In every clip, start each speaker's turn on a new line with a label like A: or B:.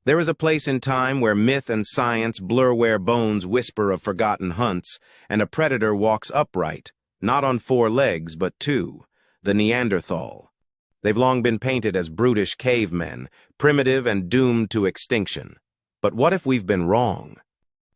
A: There is a place in time where myth and science blur, where bones whisper of forgotten hunts, and a predator walks upright, not on 4 legs but 2, the Neanderthal. They've long been painted as brutish cavemen, primitive and doomed to extinction. But what if we've been wrong?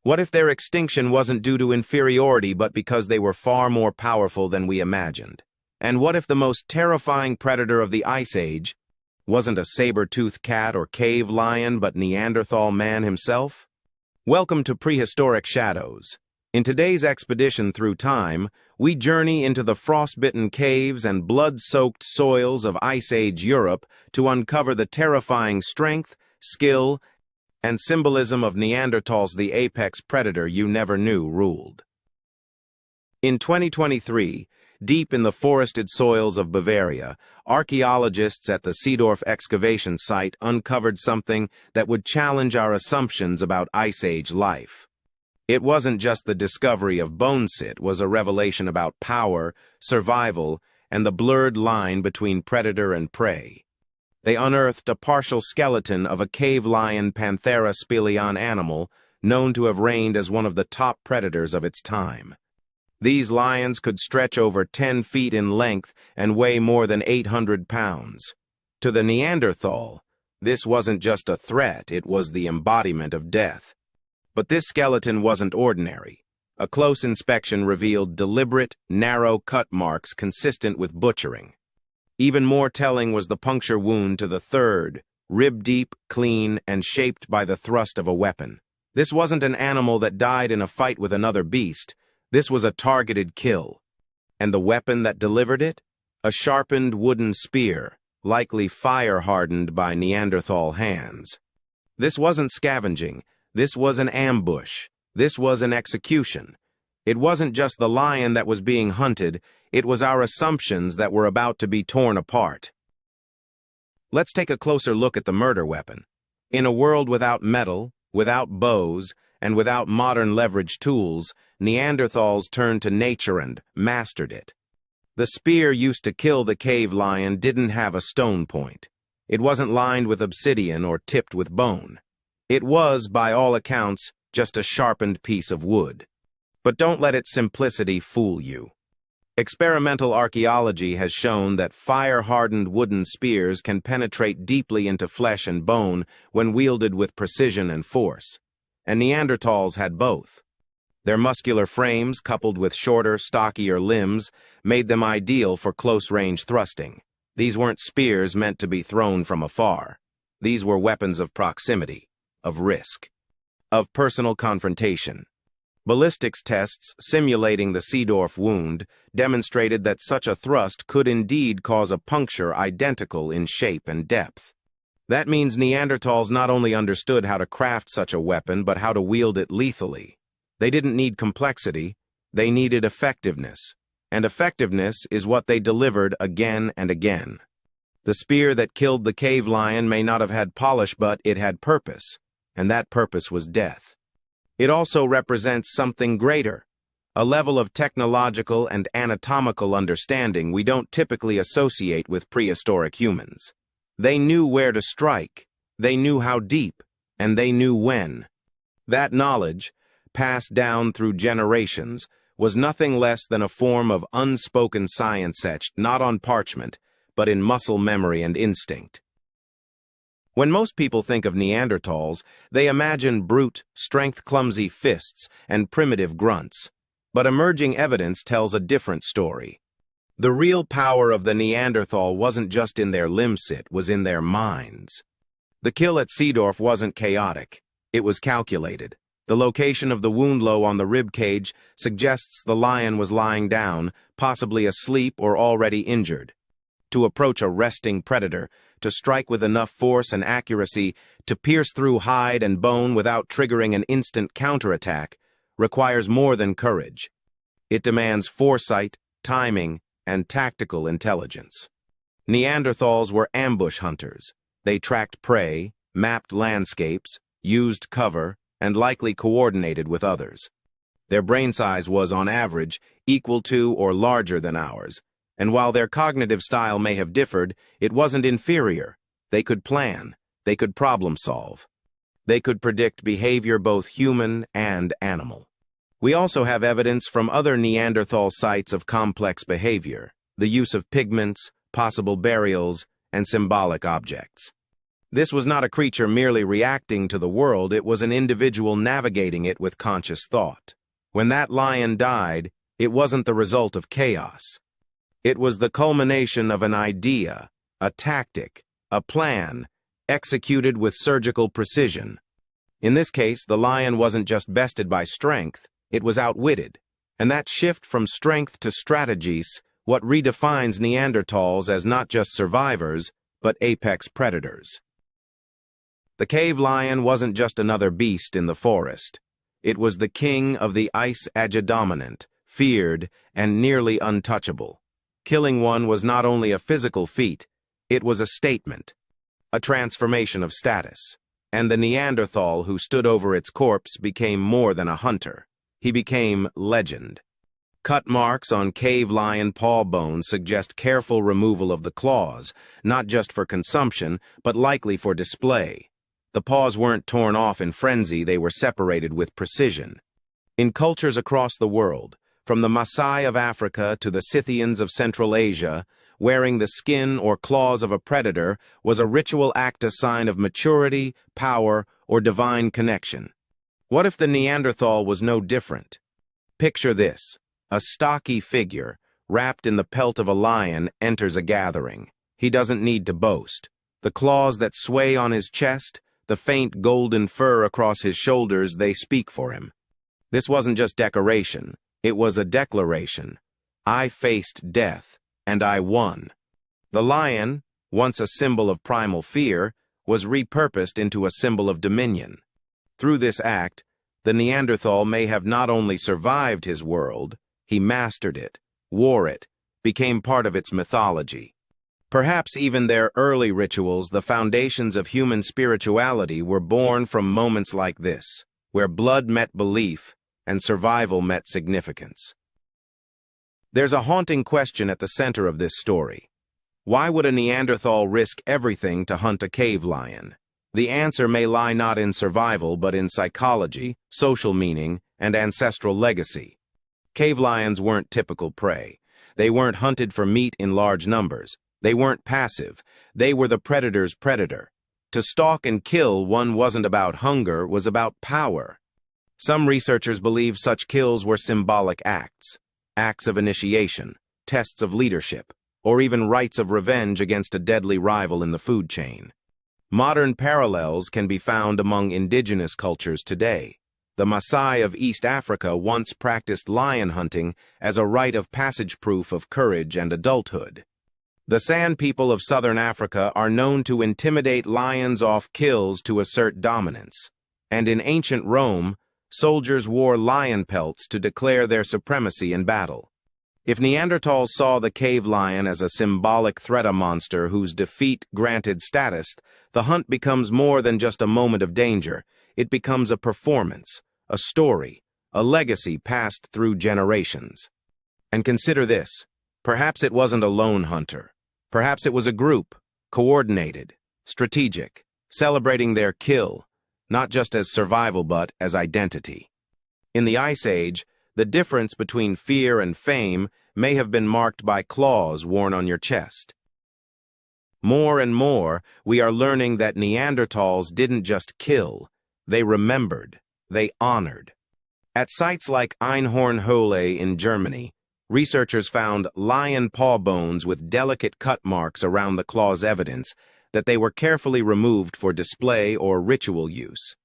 A: What if their extinction wasn't due to inferiority but because they were far more powerful than we imagined? And what if the most terrifying predator of the Ice Age wasn't a saber-toothed cat or cave lion but Neanderthal man himself? Welcome to Prehistoric Shadows. In today's expedition through time, we journey into the frostbitten caves and blood-soaked soils of Ice Age Europe to uncover the terrifying strength, skill, and symbolism of Neanderthals, the apex predator you never knew ruled. In 2023, deep in the forested soils of Bavaria, archaeologists at the Seedorf excavation site uncovered something that would challenge our assumptions about Ice Age life. It wasn't just the discovery of bones, it was a revelation about power, survival, and the blurred line between predator and prey. They unearthed a partial skeleton of a cave lion Panthera speleon animal known to have reigned as one of the top predators of its time. These lions could stretch over 10 feet in length and weigh more than 800 pounds. To the Neanderthal, this wasn't just a threat, it was the embodiment of death. But this skeleton wasn't ordinary. A close inspection revealed deliberate, narrow cut marks consistent with butchering. Even more telling was the puncture wound to the third, rib-deep, clean, and shaped by the thrust of a weapon. This wasn't an animal that died in a fight with another beast. This was a targeted kill. And the weapon that delivered it? A sharpened wooden spear, likely fire-hardened by Neanderthal hands. This wasn't scavenging. This was an ambush. This was an execution. It wasn't just the lion that was being hunted, it was our assumptions that were about to be torn apart. Let's take a closer look at the murder weapon. In a world without metal, without bows, and without modern leverage tools, Neanderthals turned to nature and mastered it. The spear used to kill the cave lion didn't have a stone point. It wasn't lined with obsidian or tipped with bone. It was, by all accounts, just a sharpened piece of wood. But don't let its simplicity fool you. Experimental archaeology has shown that fire-hardened wooden spears can penetrate deeply into flesh and bone when wielded with precision and force. And Neanderthals had both. Their muscular frames, coupled with shorter, stockier limbs, made them ideal for close-range thrusting. These weren't spears meant to be thrown from afar. These were weapons of proximity, of risk, of personal confrontation. Ballistics tests simulating the Seedorf wound demonstrated that such a thrust could indeed cause a puncture identical in shape and depth. That means Neanderthals not only understood how to craft such a weapon, but how to wield it lethally. They didn't need complexity, they needed effectiveness. And effectiveness is what they delivered again and again. The spear that killed the cave lion may not have had polish, but it had purpose, and that purpose was death. It also represents something greater, a level of technological and anatomical understanding we don't typically associate with prehistoric humans. They knew where to strike, they knew how deep, and they knew when. That knowledge, passed down through generations, was nothing less than a form of unspoken science etched not on parchment, but in muscle memory and instinct. When most people think of Neanderthals, they imagine brute, strength-clumsy fists and primitive grunts. But emerging evidence tells a different story. The real power of the Neanderthal wasn't just in their limbs, it was in their minds. The kill at Seedorf wasn't chaotic. It was calculated. The location of the wound low on the rib cage suggests the lion was lying down, possibly asleep or already injured. To approach a resting predator, to strike with enough force and accuracy to pierce through hide and bone without triggering an instant counterattack, requires more than courage. It demands foresight, timing, and tactical intelligence. Neanderthals were ambush hunters. They tracked prey, mapped landscapes, used cover, and likely coordinated with others. Their brain size was, on average, equal to or larger than ours, and while their cognitive style may have differed, it wasn't inferior. They could plan, they could problem solve. They could predict behavior both human and animal. We also have evidence from other Neanderthal sites of complex behavior, the use of pigments, possible burials, and symbolic objects. This was not a creature merely reacting to the world, it was an individual navigating it with conscious thought. When that lion died, it wasn't the result of chaos. It was the culmination of an idea, a tactic, a plan, executed with surgical precision. In this case, the lion wasn't just bested by strength, it was outwitted. And that shift from strength to strategies, what redefines Neanderthals as not just survivors, but apex predators. The cave lion wasn't just another beast in the forest. It was the king of the Ice Age dominant, feared and nearly untouchable. Killing one was not only a physical feat, it was a statement, a transformation of status. And the Neanderthal who stood over its corpse became more than a hunter. He became legend. Cut marks on cave lion paw bones suggest careful removal of the claws, not just for consumption, but likely for display. The paws weren't torn off in frenzy, they were separated with precision. In cultures across the world, from the Maasai of Africa to the Scythians of Central Asia, wearing the skin or claws of a predator was a ritual act, a sign of maturity, power, or divine connection. What if the Neanderthal was no different? Picture this. A stocky figure, wrapped in the pelt of a lion, enters a gathering. He doesn't need to boast. The claws that sway on his chest, the faint golden fur across his shoulders, they speak for him. This wasn't just decoration. It was a declaration. I faced death, and I won. The lion, once a symbol of primal fear, was repurposed into a symbol of dominion. Through this act, the Neanderthal may have not only survived his world, he mastered it, wore it, became part of its mythology. Perhaps even their early rituals, the foundations of human spirituality, were born from moments like this, where blood met belief and survival met significance. There's a haunting question at the center of this story. Why would a Neanderthal risk everything to hunt a cave lion? The answer may lie not in survival, but in psychology, social meaning, and ancestral legacy. Cave lions weren't typical prey. They weren't hunted for meat in large numbers. They weren't passive. They were the predator's predator. To stalk and kill one wasn't about hunger, was about power. Some researchers believe such kills were symbolic acts of initiation, tests of leadership, or even rites of revenge against a deadly rival in the food chain. Modern parallels can be found among indigenous cultures today. The Maasai of East Africa once practiced lion hunting as a rite of passage, proof of courage and adulthood. The San people of southern Africa are known to intimidate lions off kills to assert dominance. And in ancient Rome, soldiers wore lion pelts to declare their supremacy in battle. If Neanderthals saw the cave lion as a symbolic threat, a monster whose defeat granted status, the hunt becomes more than just a moment of danger. It becomes a performance, a story, a legacy passed through generations. And consider this. Perhaps it wasn't a lone hunter. Perhaps it was a group, coordinated, strategic, celebrating their kill, not just as survival but as identity. In the Ice Age, the difference between fear and fame may have been marked by claws worn on your chest. More and more, we are learning that Neanderthals didn't just kill, they remembered, they honored. At sites like Einhornhöhle in Germany, researchers found lion paw bones with delicate cut marks around the claws, evidence that they were carefully removed for display or ritual use.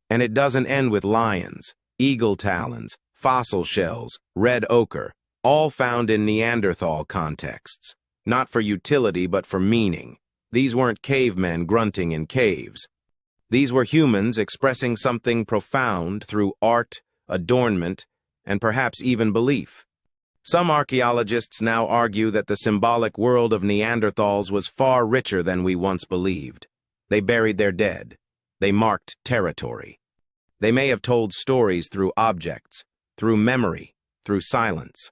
A: And it doesn't end with lions. Eagle talons, fossil shells, red ochre, all found in Neanderthal contexts, not for utility but for meaning. These weren't cavemen grunting in caves. These were humans expressing something profound through art, adornment, and perhaps even belief. Some archaeologists now argue that the symbolic world of Neanderthals was far richer than we once believed. They buried their dead. They marked territory. They may have told stories through objects, through memory, through silence.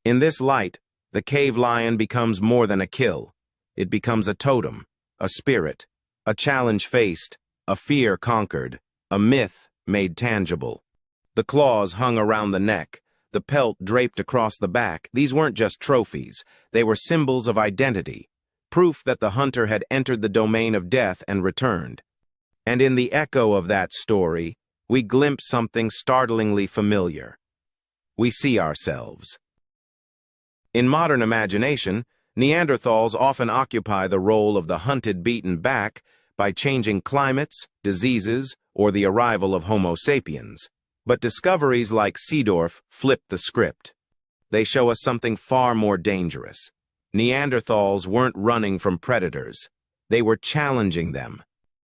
A: In this light, the cave lion becomes more than a kill. It becomes a totem, a spirit, a challenge faced, a fear conquered, a myth made tangible. The claws hung around the neck, the pelt draped across the back. These weren't just trophies, they were symbols of identity, proof that the hunter had entered the domain of death and returned. And in the echo of that story, we glimpse something startlingly familiar. We see ourselves. In modern imagination, Neanderthals often occupy the role of the hunted beaten back by changing climates, diseases, or the arrival of Homo sapiens. But discoveries like Seedorf flip the script. They show us something far more dangerous. Neanderthals weren't running from predators. They were challenging them.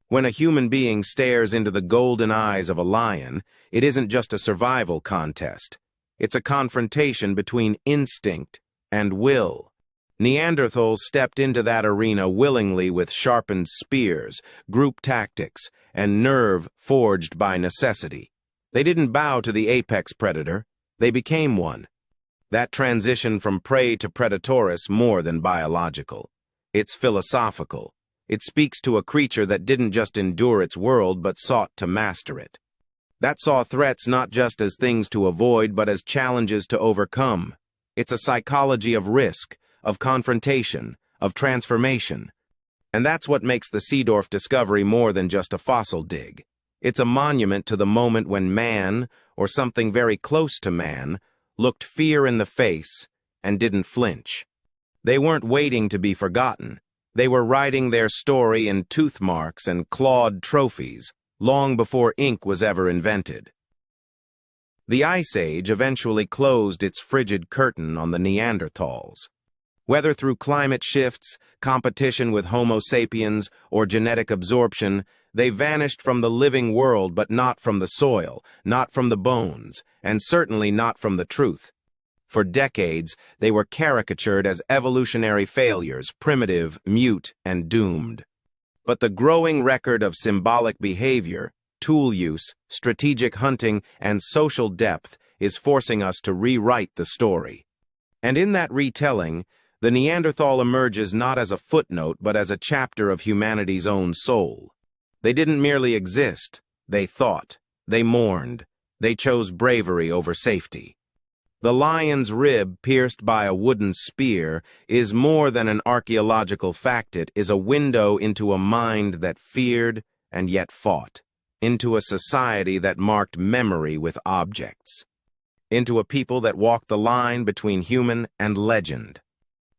A: When a human being stares into the golden eyes of a lion, it isn't just a survival contest. It's a confrontation between instinct and will. Neanderthals stepped into that arena willingly with sharpened spears, group tactics, and nerve forged by necessity. They didn't bow to the apex predator, they became one. That transition from prey to predator is more than biological. It's philosophical. It speaks to a creature that didn't just endure its world but sought to master it. That saw threats not just as things to avoid but as challenges to overcome. It's a psychology of risk, of confrontation, of transformation. And that's what makes the Seedorf discovery more than just a fossil dig. It's a monument to the moment when man, or something very close to man, looked fear in the face and didn't flinch. They weren't waiting to be forgotten. They were writing their story in tooth marks and clawed trophies, long before ink was ever invented. The Ice Age eventually closed its frigid curtain on the Neanderthals. Whether through climate shifts, competition with Homo sapiens, or genetic absorption, they vanished from the living world but not from the soil, not from the bones, and certainly not from the truth. For decades, they were caricatured as evolutionary failures, primitive, mute, and doomed. But the growing record of symbolic behavior, tool use, strategic hunting, and social depth is forcing us to rewrite the story. And in that retelling, the Neanderthal emerges not as a footnote but as a chapter of humanity's own soul. They didn't merely exist, they thought, they mourned, they chose bravery over safety. The lion's rib pierced by a wooden spear is more than an archaeological fact. It is a window into a mind that feared and yet fought, into a society that marked memory with objects, into a people that walked the line between human and legend.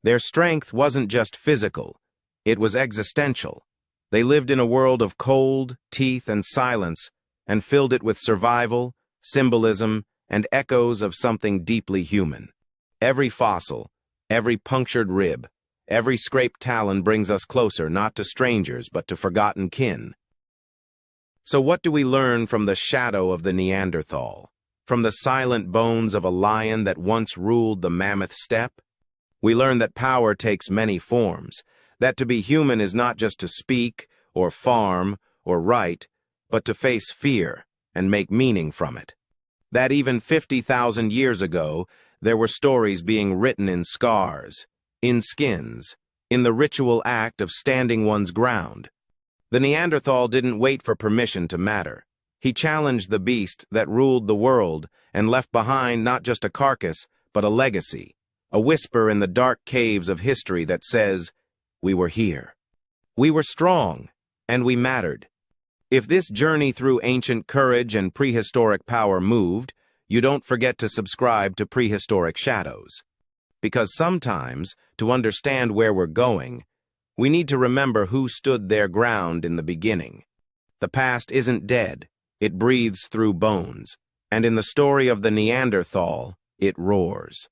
A: Their strength wasn't just physical, it was existential. They lived in a world of cold, teeth, and silence, and filled it with survival, symbolism, and echoes of something deeply human. Every fossil, every punctured rib, every scraped talon brings us closer not to strangers but to forgotten kin. So what do we learn from the shadow of the Neanderthal? From the silent bones of a lion that once ruled the mammoth steppe? We learn that power takes many forms, that to be human is not just to speak, or farm, or write, but to face fear and make meaning from it. That even 50,000 years ago, there were stories being written in scars, in skins, in the ritual act of standing one's ground. The Neanderthal didn't wait for permission to matter. He challenged the beast that ruled the world and left behind not just a carcass, but a legacy, a whisper in the dark caves of history that says, "We were here. We were strong, and we mattered." If this journey through ancient courage and prehistoric power moved, you don't forget to subscribe to Prehistoric Shadows. Because sometimes, to understand where we're going, we need to remember who stood their ground in the beginning. The past isn't dead, it breathes through bones, and in the story of the Neanderthal, it roars.